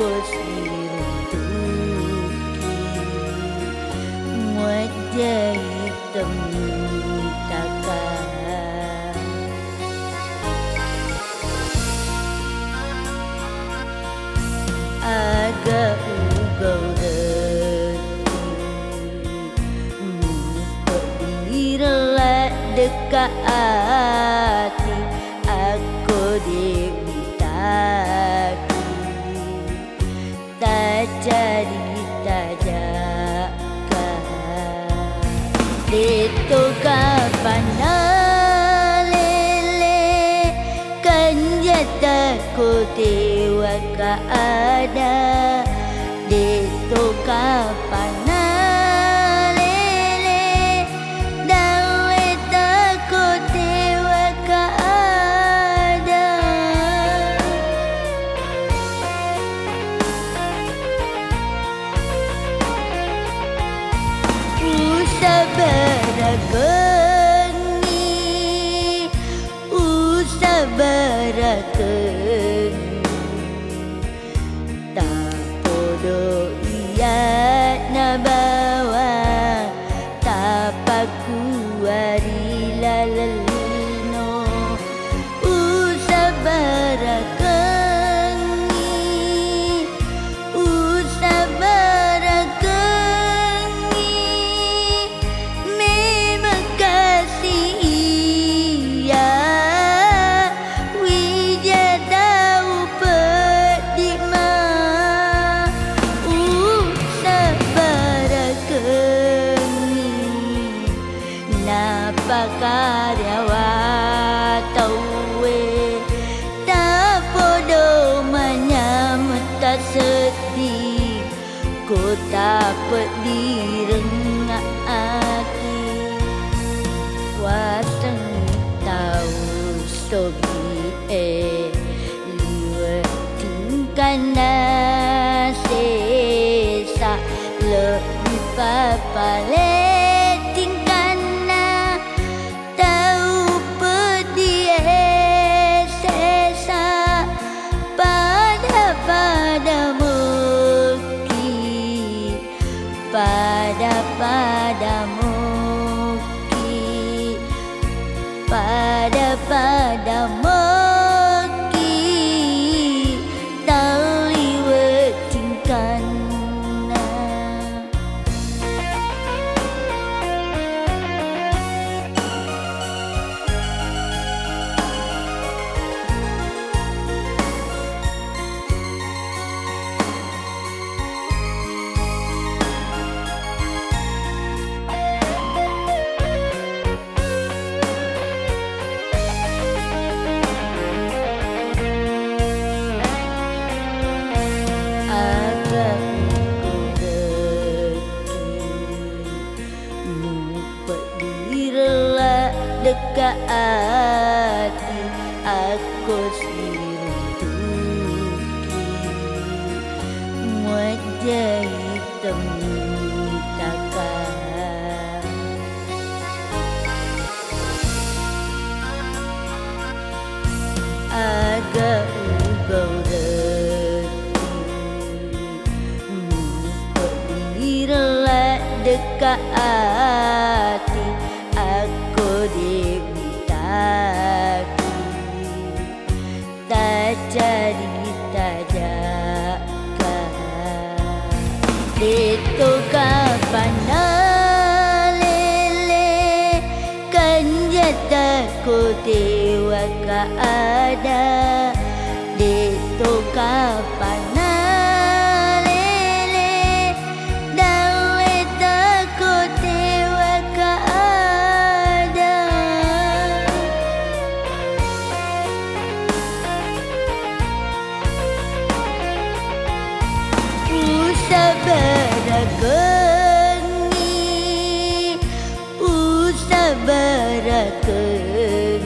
aku siruntuki wajah hitam takkan agak ugau dekat hati aku dimitaki tak jadi tak jaga itu kapan lele kan jataku tewa ka ada itu kapan beraken tak podo iya na bawa tapaku ari lalino usabaraken memang kasih karyawan tawe tak podo menyambut tak sedih ku dapat direngah hati waseng tahu sogi liwat tingkan sesa lebih papale padamu tali wetingkan dekat hati aku siruntuki wajah hitam takkan agak ugau dekat hati aku dimitaki tak jadi tak jaga itu kapan lele kan jataku tewa ka ada itu kapan usabaraken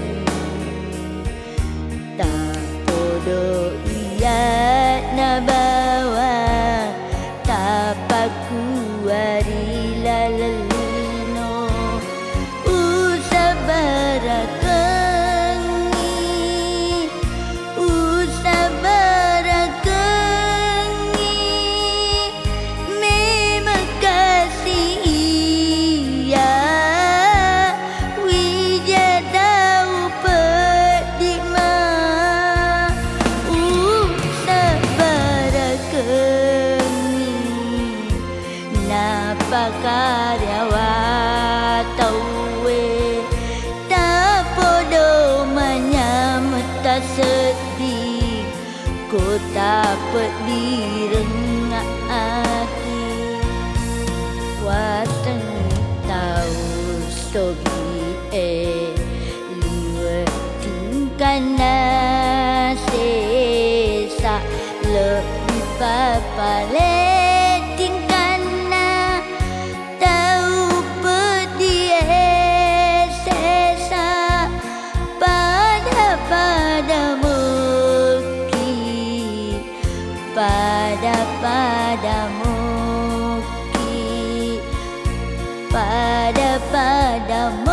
tak podo iya na bawa tapaku ari lalino usabaraken direngak aki Wateng tahu sogi liwe tingkana sesa lebih papale tingkana tahu pedie sesa pada padamu